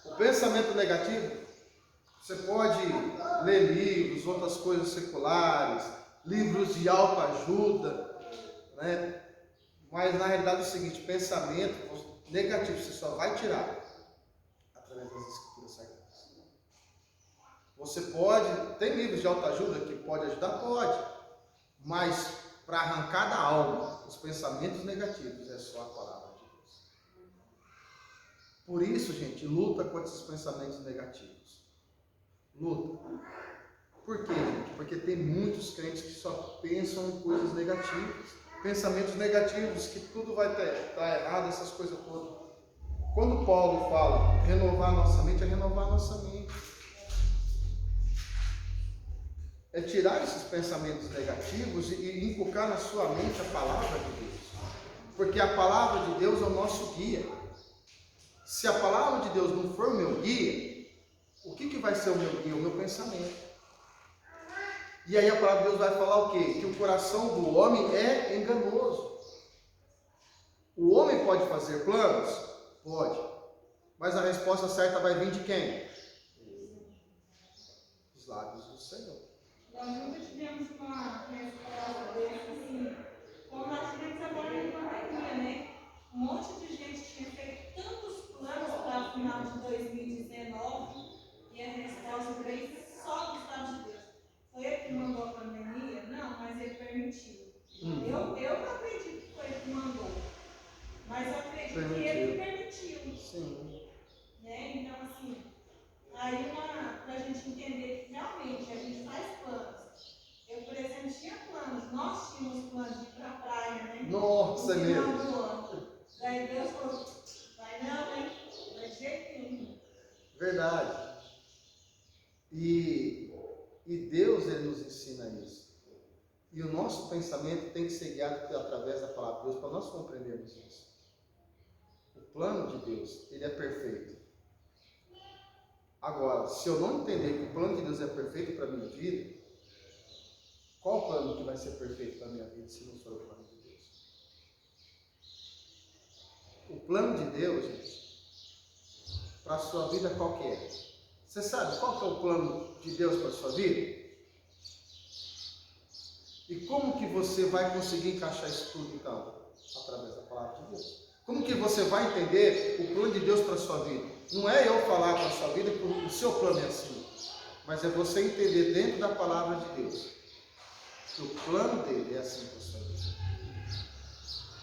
O pensamento negativo, você pode ler livros, outras coisas seculares, livros de autoajuda, né? Mas na realidade é o seguinte: pensamento negativo você só vai tirar através das escrituras sagradas. Você pode, tem livros de autoajuda que pode ajudar? Pode, mas para arrancar da alma os pensamentos negativos é só a palavra de Deus. Por isso, gente, luta contra esses pensamentos negativos. Luta. Por quê, gente? Porque tem muitos crentes que só pensam em coisas negativas. Pensamentos negativos, que tudo vai estar errado, essas coisas todas. Quando Paulo fala renovar nossa mente, é renovar nossa mente. É tirar esses pensamentos negativos e inculcar na sua mente a palavra de Deus. Porque a palavra de Deus é o nosso guia. Se a palavra de Deus não for o meu guia, o que vai ser o meu guia? O meu pensamento. E aí a palavra de Deus vai falar o quê? Que o coração do homem é enganoso. O homem pode fazer planos? Pode. Mas a resposta certa vai vir de quem? Dos lábios do Senhor. Nós nunca tivemos uma resposta dessa assim, como nós tivemos agora na pandemia, né? Um monte de gente tinha feito tantos planos para o final de 2019 e a resposta veio só dos Estados Unidos. Foi ele que mandou a pandemia? Não, mas ele permitiu. Eu não acredito que foi ele que mandou, mas eu acredito que ele permitiu. Sim. Né? Então, assim, aí para a gente entender que realmente a gente faz planos. Eu, por exemplo, tinha planos, nós tínhamos planos de ir para a praia, né? Nossa, no mesmo. final do ano. Daí Deus falou, vai não, né? Vai de jeito nenhum. Verdade. E Deus, ele nos ensina isso. E o nosso pensamento tem que ser guiado através da palavra de Deus para nós compreendermos isso. O plano de Deus, ele é perfeito. Agora, se eu não entender que o plano de Deus é perfeito para a minha vida, qual plano que vai ser perfeito para a minha vida se não for o plano de Deus? O plano de Deus, gente, para a sua vida qual que é? Você sabe qual que é o plano de Deus para a sua vida? E como que você vai conseguir encaixar isso tudo, então? Através da palavra de Deus. Como que você vai entender o plano de Deus para a sua vida? Não é eu falar para a sua vida que o seu plano é assim, mas é você entender dentro da palavra de Deus que o plano dele é assim para a sua vida.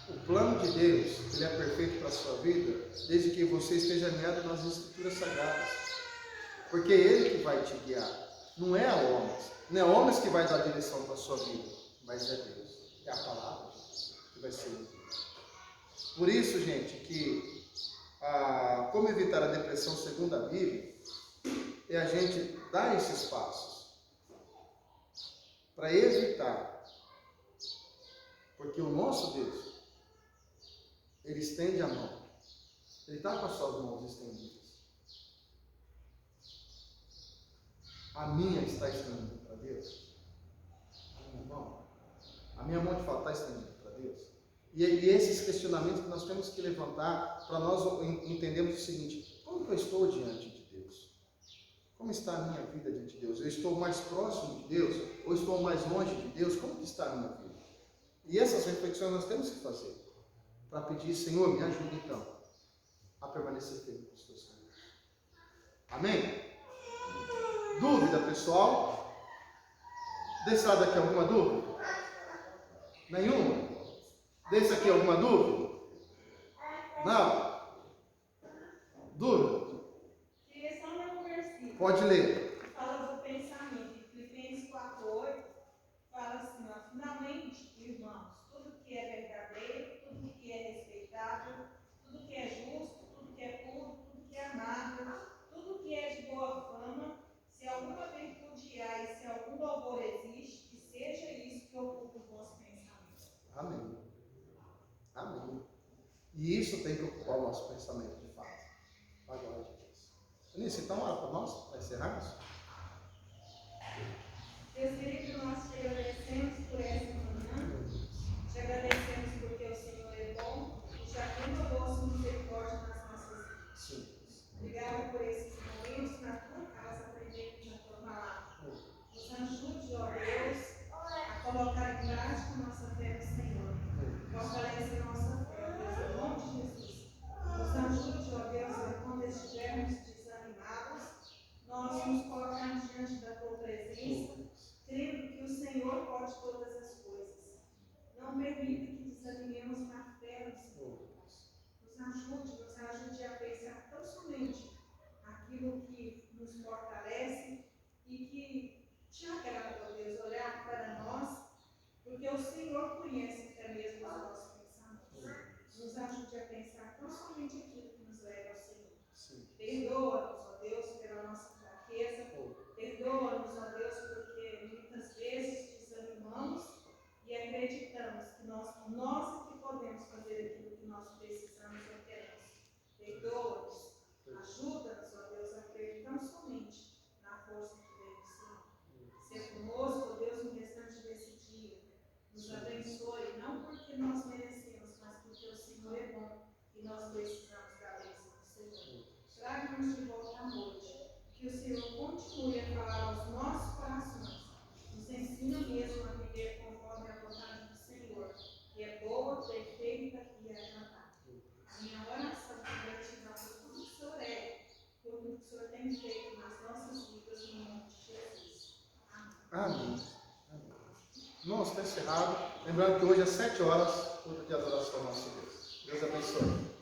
O plano de Deus, ele é perfeito para a sua vida, desde que você esteja alinhado nas Escrituras Sagradas. Porque é Ele que vai te guiar, não é a homens. Não é homens que vai dar direção para a sua vida, mas é Deus. É a palavra de Deus que vai ser usada. Por isso, gente, que como evitar a depressão segundo a Bíblia, é a gente dar esses passos para evitar. Porque o nosso Deus, Ele estende a mão. Ele está com as suas mãos estendidas. A minha está estendida para Deus? Irmão, a minha mão de fato está estendida para Deus? E esses questionamentos que nós temos que levantar para nós entendermos o seguinte: como que eu estou diante de Deus? Como está a minha vida diante de Deus? Eu estou mais próximo de Deus ou estou mais longe de Deus? Como que está a minha vida? E essas reflexões nós temos que fazer para pedir: Senhor, me ajuda então a permanecer firme com os teus caminhos. Amém? Dúvida, pessoal? Desse lado aqui alguma dúvida? Nenhuma? Desse aqui alguma dúvida? Não? Dúvida? Queria só ler um versículo. Pode ler. Fala do pensamento. Filipenses 4:8 fala assim, ó: finalmente, irmãos, tudo que é verdadeiro, tudo que é respeitável, tudo que é justo, tudo que é puro, tudo que é amável, tudo que é de boa fama, se alguma virtude há e se algum louvor existe, que seja isso que ocupe o vosso pensamento. Amém. Amém. E isso tem que ocupar o nosso pensamento, de fato. A glória de Deus. Eunice, então, ora para nós, para encerrarmos. Deus querido, nós te agradecemos por essa manhã, te agradecemos porque o Senhor é bom e já renovou sua misericórdia nas nossas vidas. Sim. Obrigado por esses momentos na tua casa, aprendendo a tua palavra. Nos ajude, ó Deus, a colocar em prática nossa fé no Senhor. Fortalece a nossa fé, Deus, em nome de Jesus. Nos ajude, ó Deus, a quando estivermos desanimados, nós nos colocarmos diante da tua presença, crendo que o Senhor pode todas as coisas. Não permita que desanimemos na fé no Senhor. Nos ajude a pensar tão somente aquilo que nos fortalece e que te agrada, ó Deus, olhar para nós, porque o Senhor conhece até mesmo os nossos pensamentos. Nos ajude a pensar tão somente aquilo que nos leva ao Senhor. Sim. Perdoa-nos, ó Deus, pela nossa fraqueza. Perdoa-nos, ó Deus, porque muitas vezes desanimamos e acreditamos que nós é que podemos fazer aquilo que nós precisamos ou queremos. Perdoa-nos, ajuda-nos, ó Deus, a crer tão somente na força que vem do Senhor. Ser conosco, ó Deus, no restante desse dia. Nos abençoe, não porque nós merecemos, mas porque o Senhor é bom e nós precisamos da bênção do Senhor. Traga-nos de volta à noite. Que o Senhor continue a falar aos nossos corações. Nos ensina mesmo a viver conforme a vontade do Senhor, que é boa, perfeita e agradável. A minha oração é gratidão por tudo que o Senhor é, por tudo que o Senhor tem feito nas nossas vidas, no nome de Jesus. Amém. Amém. Irmãos, está encerrado. Lembrando que hoje às 7 horas, culto de adoração ao nosso Deus. Deus abençoe.